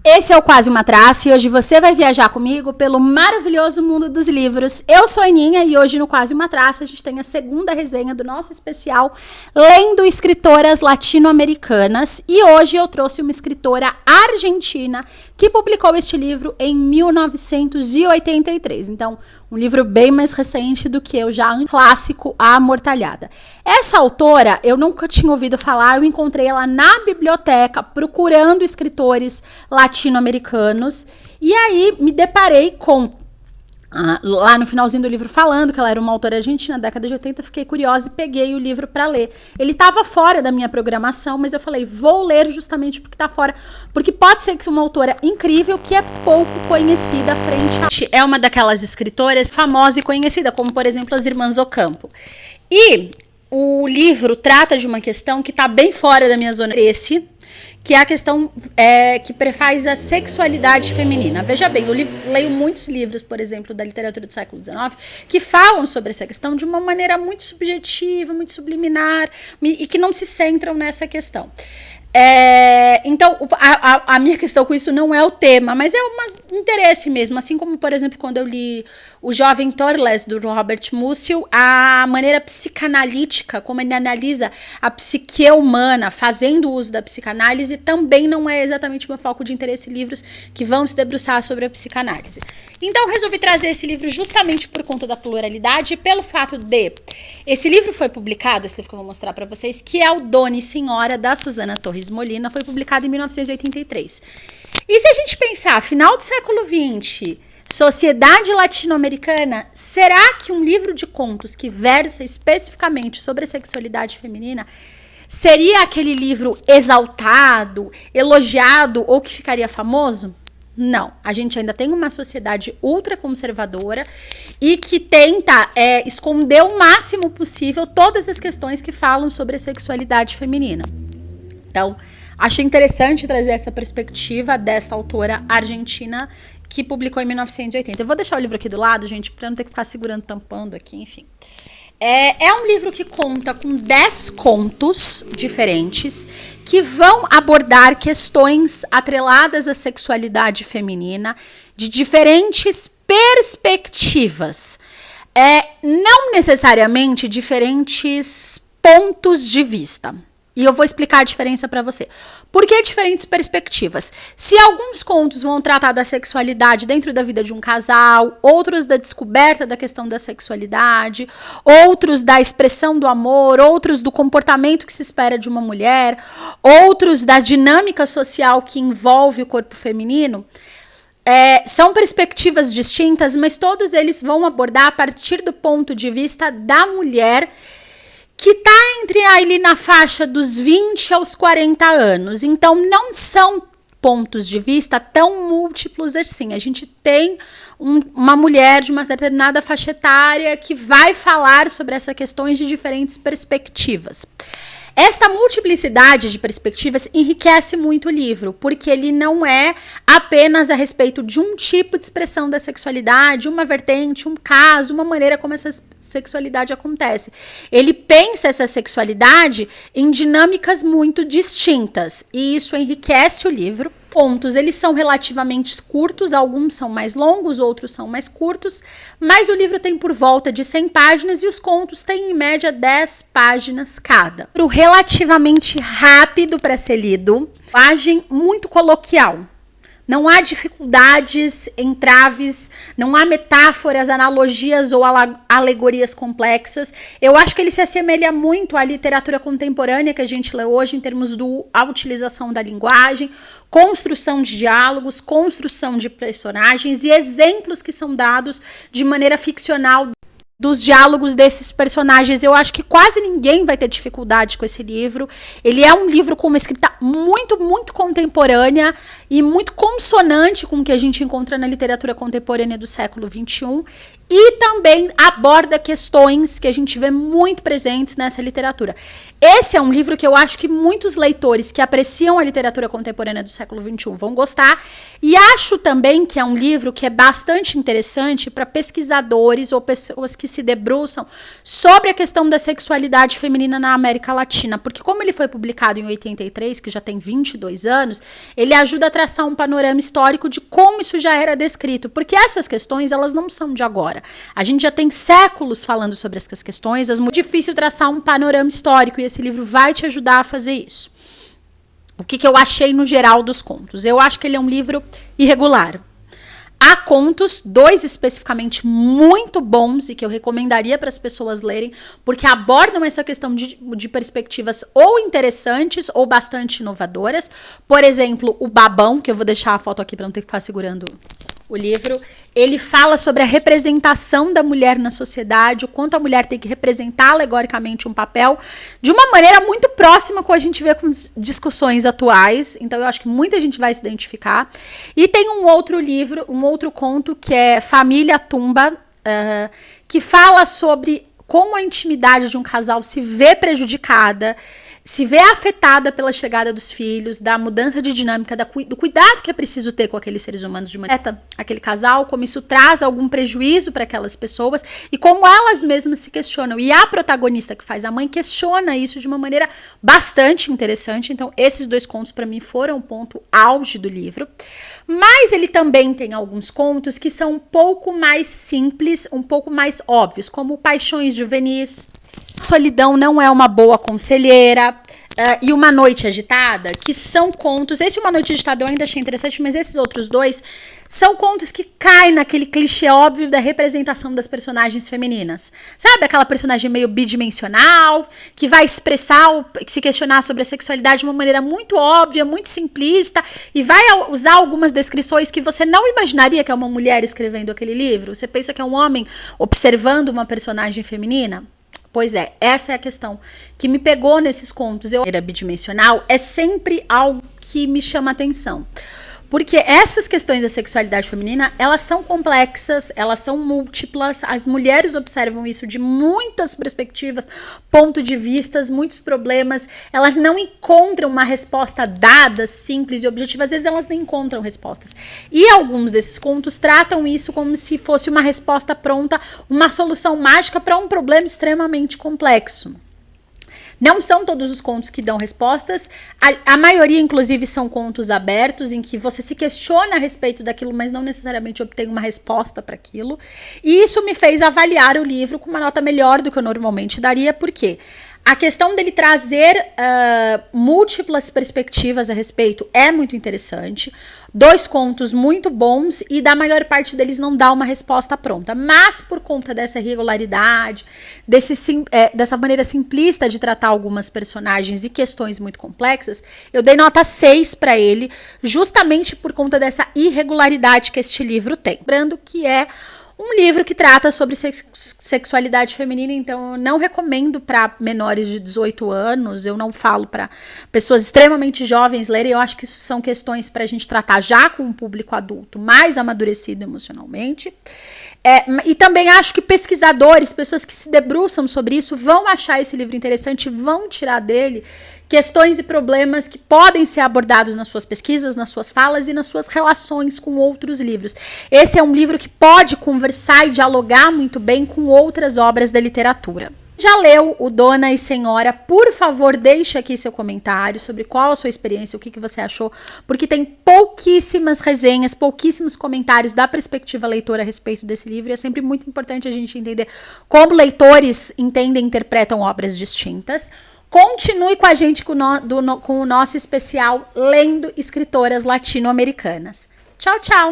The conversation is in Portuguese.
Esse é o Quase uma Traça e hoje você vai viajar comigo pelo maravilhoso mundo dos livros. Eu sou a Aninha e hoje no Quase uma Traça a gente tem a segunda resenha do nosso especial Lendo Escritoras Latino-Americanas. E hoje eu trouxe uma escritora argentina que publicou este livro em 1983. Então, um livro bem mais recente do que eu já, um clássico, A Amortalhada. Essa autora, eu nunca tinha ouvido falar, eu encontrei ela na biblioteca, procurando escritores latino-americanos, e aí me deparei com, lá no finalzinho do livro, falando que ela era uma autora argentina na década de 80, fiquei curiosa e peguei o livro para ler. Ele estava fora da minha programação, mas eu falei, vou ler justamente porque está fora, porque pode ser que seja uma autora incrível que é pouco conhecida frente a... É uma daquelas escritoras famosa e conhecida, como por exemplo as Irmãs Ocampo. E o livro trata de uma questão que está bem fora da minha zona de interesse, que é a questão que prefaz a sexualidade feminina. Veja bem, eu leio muitos livros, por exemplo, da literatura do século XIX, que falam sobre essa questão de uma maneira muito subjetiva, muito subliminar, e que não se centram nessa questão. Então, a minha questão com isso não é o tema, mas é um interesse mesmo. Assim como, por exemplo, quando eu li O Jovem Torles, do Robert Musil, a maneira psicanalítica, como ele analisa a psique humana, fazendo uso da psicanálise, também não é exatamente meu foco de interesse, livros que vão se debruçar sobre a psicanálise. Então, resolvi trazer esse livro justamente por conta da pluralidade e pelo fato de... Esse livro foi publicado, esse livro que eu vou mostrar para vocês, que é o Dona e Senhora, da Susana Torres Molina, foi publicado em 1983. E se a gente pensar, final do século XX, sociedade latino-americana, será que um livro de contos que versa especificamente sobre a sexualidade feminina seria aquele livro exaltado, elogiado ou que ficaria famoso? Não, a gente ainda tem uma sociedade ultraconservadora e que tenta esconder o máximo possível todas as questões que falam sobre a sexualidade feminina. Então, achei interessante trazer essa perspectiva dessa autora argentina que publicou em 1980. Eu vou deixar o livro aqui do lado, gente, para não ter que ficar segurando, tampando aqui, enfim. É um livro que conta com 10 contos diferentes que vão abordar questões atreladas à sexualidade feminina de diferentes perspectivas. Não necessariamente diferentes pontos de vista. E eu vou explicar a diferença para você. Por que diferentes perspectivas? Se alguns contos vão tratar da sexualidade dentro da vida de um casal, outros da descoberta da questão da sexualidade, outros da expressão do amor, outros do comportamento que se espera de uma mulher, outros da dinâmica social que envolve o corpo feminino, são perspectivas distintas, mas todos eles vão abordar a partir do ponto de vista da mulher que está ali na faixa dos 20 aos 40 anos. Então, não são pontos de vista tão múltiplos assim. A gente tem uma mulher de uma determinada faixa etária que vai falar sobre essas questões de diferentes perspectivas. Esta multiplicidade de perspectivas enriquece muito o livro, porque ele não é apenas a respeito de um tipo de expressão da sexualidade, uma vertente, um caso, uma maneira como essa sexualidade acontece. Ele pensa essa sexualidade em dinâmicas muito distintas, e isso enriquece o livro. Contos, eles são relativamente curtos, alguns são mais longos, outros são mais curtos, mas o livro tem por volta de 100 páginas e os contos têm em média 10 páginas cada. Relativamente rápido para ser lido, linguagem muito coloquial. Não há dificuldades, entraves, não há metáforas, analogias ou alegorias complexas. Eu acho que ele se assemelha muito à literatura contemporânea que a gente lê hoje em termos da utilização da linguagem, construção de diálogos, construção de personagens e exemplos que são dados de maneira ficcional dos diálogos desses personagens. Eu acho que quase ninguém vai ter dificuldade com esse livro. Ele é um livro com uma escrita muito, muito contemporânea e muito consonante com o que a gente encontra na literatura contemporânea do século XXI. e também aborda questões que a gente vê muito presentes nessa literatura. Esse é um livro que eu acho que muitos leitores que apreciam a literatura contemporânea do século XXI vão gostar, e acho também que é um livro que é bastante interessante para pesquisadores ou pessoas que se debruçam sobre a questão da sexualidade feminina na América Latina, porque como ele foi publicado em 83, que já tem 22 anos, ele ajuda a traçar um panorama histórico de como isso já era descrito, porque essas questões, elas não são de agora. A gente já tem séculos falando sobre essas questões, é muito difícil traçar um panorama histórico, e esse livro vai te ajudar a fazer isso. O que eu achei no geral dos contos? Eu acho que ele é um livro irregular. Há contos, 2 especificamente muito bons e que eu recomendaria para as pessoas lerem, porque abordam essa questão de perspectivas ou interessantes ou bastante inovadoras. Por exemplo, o Babão, que eu vou deixar a foto aqui para não ter que ficar segurando o livro, ele fala sobre a representação da mulher na sociedade, o quanto a mulher tem que representar alegoricamente um papel, de uma maneira muito próxima com a gente vê com discussões atuais. Então eu acho que muita gente vai se identificar. E tem um outro livro, um outro conto, que é Família Tumba, que fala sobre como a intimidade de um casal se vê prejudicada, se vê afetada pela chegada dos filhos, da mudança de dinâmica, do cuidado que é preciso ter com aqueles seres humanos de maneira, aquele casal, como isso traz algum prejuízo para aquelas pessoas e como elas mesmas se questionam. E a protagonista, que faz a mãe, questiona isso de uma maneira bastante interessante. Então, esses 2 contos para mim foram o ponto auge do livro. Mas ele também tem alguns contos que são um pouco mais simples, um pouco mais óbvios, como Paixões Juvenis, Solidão Não É Uma Boa Conselheira, e Uma Noite Agitada, que são contos. Esse Uma Noite Agitada eu ainda achei interessante, mas esses outros 2 são contos que caem naquele clichê óbvio da representação das personagens femininas. Sabe, aquela personagem meio bidimensional, que vai expressar, se questionar sobre a sexualidade de uma maneira muito óbvia, muito simplista, e vai usar algumas descrições que você não imaginaria que é uma mulher escrevendo aquele livro. Você pensa que é um homem observando uma personagem feminina? Pois é, essa é a questão que me pegou nesses contos. Era bidimensional, é sempre algo que me chama atenção. Porque essas questões da sexualidade feminina, elas são complexas, elas são múltiplas, as mulheres observam isso de muitas perspectivas, pontos de vistas, muitos problemas, elas não encontram uma resposta dada, simples e objetiva, às vezes elas nem encontram respostas. E alguns desses contos tratam isso como se fosse uma resposta pronta, uma solução mágica para um problema extremamente complexo. Não são todos os contos que dão respostas, a maioria, inclusive, são contos abertos, em que você se questiona a respeito daquilo, mas não necessariamente obtém uma resposta para aquilo. E isso me fez avaliar o livro com uma nota melhor do que eu normalmente daria, porque a questão dele trazer múltiplas perspectivas a respeito é muito interessante. 2 contos muito bons e da maior parte deles não dá uma resposta pronta. Mas por conta dessa irregularidade, dessa maneira simplista de tratar algumas personagens e questões muito complexas, eu dei nota 6 para ele, justamente por conta dessa irregularidade que este livro tem. Lembrando que é um livro que trata sobre sexualidade feminina, então eu não recomendo para menores de 18 anos, eu não falo para pessoas extremamente jovens lerem, eu acho que isso são questões para a gente tratar já com um público adulto mais amadurecido emocionalmente. E também acho que pesquisadores, pessoas que se debruçam sobre isso, vão achar esse livro interessante, vão tirar dele questões e problemas que podem ser abordados nas suas pesquisas, nas suas falas e nas suas relações com outros livros. Esse é um livro que pode conversar e dialogar muito bem com outras obras da literatura. Já leu o Dona e Senhora? Por favor, deixe aqui seu comentário sobre qual a sua experiência, o que você achou, porque tem pouquíssimas resenhas, pouquíssimos comentários da perspectiva leitora a respeito desse livro, e é sempre muito importante a gente entender como leitores entendem e interpretam obras distintas. Continue com a gente com o nosso especial Lendo Escritoras Latino-Americanas. Tchau, tchau!